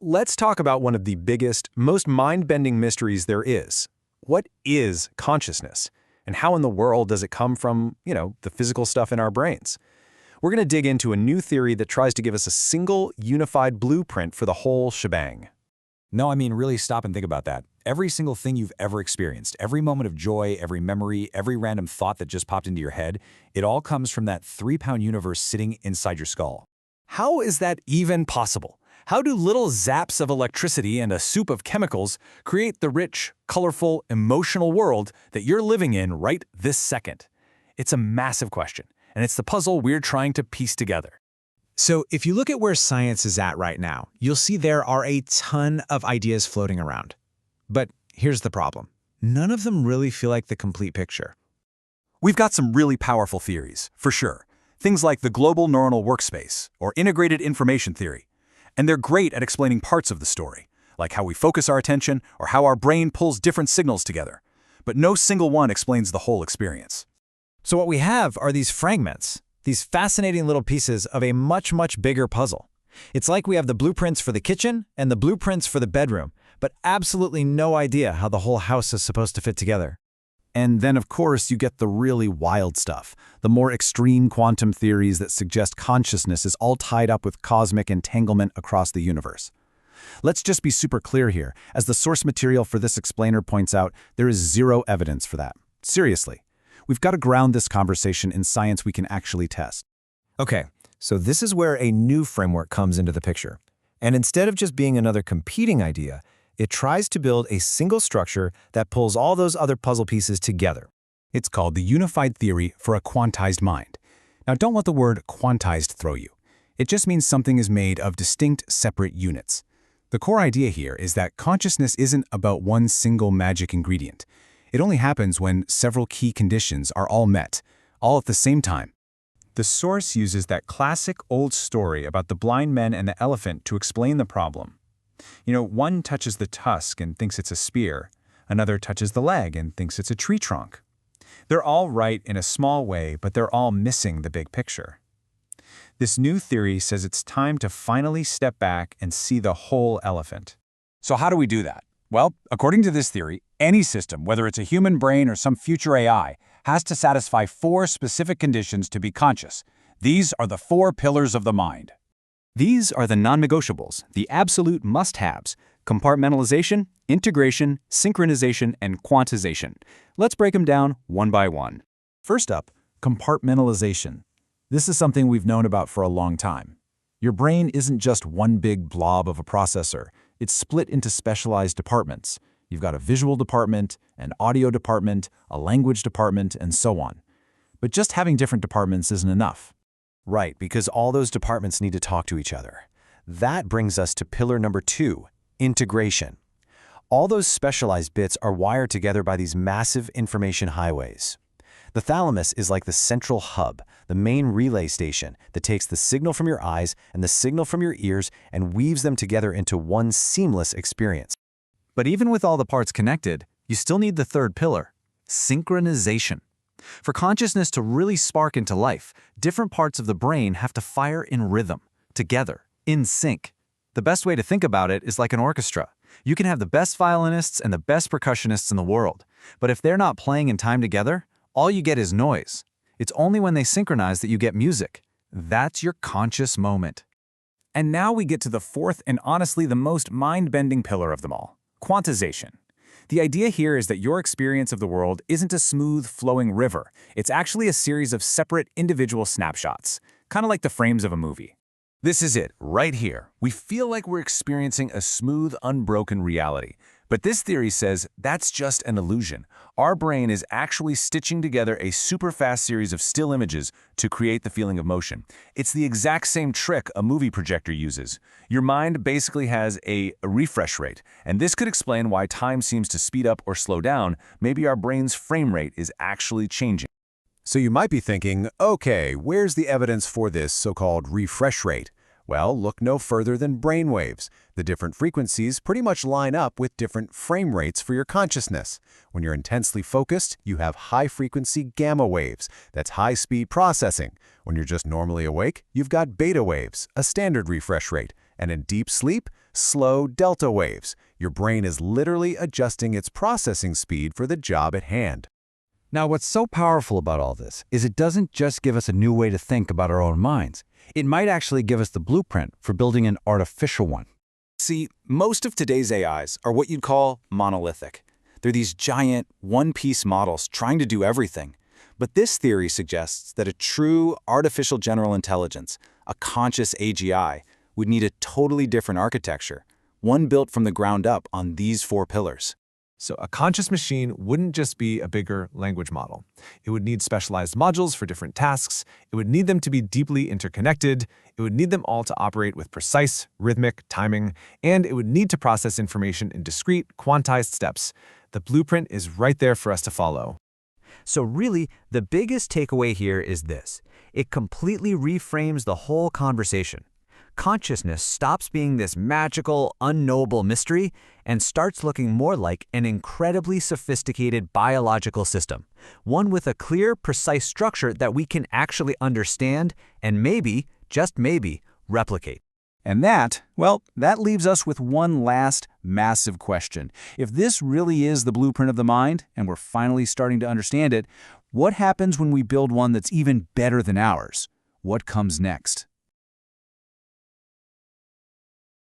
let's talk about one of the biggest, most mind-bending mysteries there is. What is consciousness? And how in the world does it come from, the physical stuff in our brains? We're going to dig into a new theory that tries to give us a single, unified blueprint for the whole shebang. No, I mean, really stop and think about that. Every single thing you've ever experienced, every moment of joy, every memory, every random thought that just popped into your head, it all comes from that 3-pound universe sitting inside your skull. How is that even possible? How do little zaps of electricity and a soup of chemicals create the rich, colorful, emotional world that you're living in right this second? It's a massive question, and it's the puzzle we're trying to piece together. So if you look at where science is at right now, you'll see there are a ton of ideas floating around. But here's the problem. None of them really feel like the complete picture. We've got some really powerful theories, for sure. Things like the global neuronal workspace or integrated information theory. And they're great at explaining parts of the story, like how we focus our attention or how our brain pulls different signals together. But no single one explains the whole experience. So what we have are these fragments, these fascinating little pieces of a much, much bigger puzzle. It's like we have the blueprints for the kitchen and the blueprints for the bedroom, but absolutely no idea how the whole house is supposed to fit together. And then, of course, you get the really wild stuff, the more extreme quantum theories that suggest consciousness is all tied up with cosmic entanglement across the universe. Let's just be super clear here. As the source material for this explainer points out, there is zero evidence for that. Seriously. We've got to ground this conversation in science we can actually test. Okay, so this is where a new framework comes into the picture. And instead of just being another competing idea, it tries to build a single structure that pulls all those other puzzle pieces together. It's called the unified theory for a quantized mind. Now, don't let the word quantized throw you. It just means something is made of distinct, separate units. The core idea here is that consciousness isn't about one single magic ingredient. It only happens when several key conditions are all met, all at the same time. The source uses that classic old story about the blind men and the elephant to explain the problem. One touches the tusk and thinks it's a spear. Another touches the leg and thinks it's a tree trunk. They're all right in a small way, but they're all missing the big picture. This new theory says it's time to finally step back and see the whole elephant. So how do we do that? Well, according to this theory, any system, whether it's a human brain or some future AI, has to satisfy 4 specific conditions to be conscious. These are the 4 pillars of the mind. These are the non-negotiables, the absolute must-haves: compartmentalization, integration, synchronization, and quantization. Let's break them down one by one. First up, compartmentalization. This is something we've known about for a long time. Your brain isn't just one big blob of a processor. It's split into specialized departments. You've got a visual department, an audio department, a language department, and so on. But just having different departments isn't enough. Right, because all those departments need to talk to each other. That brings us to pillar number 2, integration. All those specialized bits are wired together by these massive information highways. The thalamus is like the central hub, the main relay station that takes the signal from your eyes and the signal from your ears and weaves them together into one seamless experience. But even with all the parts connected, you still need the third pillar, synchronization. For consciousness to really spark into life, different parts of the brain have to fire in rhythm, together, in sync. The best way to think about it is like an orchestra. You can have the best violinists and the best percussionists in the world, but if they're not playing in time together, all you get is noise. It's only when they synchronize that you get music. That's your conscious moment. And now we get to the 4th and honestly the most mind-bending pillar of them all: quantization. The idea here is that your experience of the world isn't a smooth, flowing river. It's actually a series of separate individual snapshots, kind of like the frames of a movie. This is it, right here. We feel like we're experiencing a smooth, unbroken reality. But this theory says that's just an illusion. Our brain is actually stitching together a super fast series of still images to create the feeling of motion. It's the exact same trick a movie projector uses. Your mind basically has a refresh rate, and this could explain why time seems to speed up or slow down. Maybe our brain's frame rate is actually changing. So you might be thinking, okay, where's the evidence for this so-called refresh rate? Well, look no further than brainwaves. The different frequencies pretty much line up with different frame rates for your consciousness. When you're intensely focused, you have high-frequency gamma waves. That's high-speed processing. When you're just normally awake, you've got beta waves, a standard refresh rate. And in deep sleep, slow delta waves. Your brain is literally adjusting its processing speed for the job at hand. Now, what's so powerful about all this is it doesn't just give us a new way to think about our own minds. It might actually give us the blueprint for building an artificial one. See, most of today's AIs are what you'd call monolithic. They're these giant, one-piece models trying to do everything. But this theory suggests that a true artificial general intelligence, a conscious AGI, would need a totally different architecture, one built from the ground up on these 4 pillars. So a conscious machine wouldn't just be a bigger language model. It would need specialized modules for different tasks. It would need them to be deeply interconnected. It would need them all to operate with precise, rhythmic timing. And it would need to process information in discrete, quantized steps. The blueprint is right there for us to follow. So really, the biggest takeaway here is this. It completely reframes the whole conversation. Consciousness stops being this magical, unknowable mystery and starts looking more like an incredibly sophisticated biological system, one with a clear, precise structure that we can actually understand and maybe, just maybe, replicate. And that leaves us with one last massive question. If this really is the blueprint of the mind, and we're finally starting to understand it, what happens when we build one that's even better than ours? What comes next?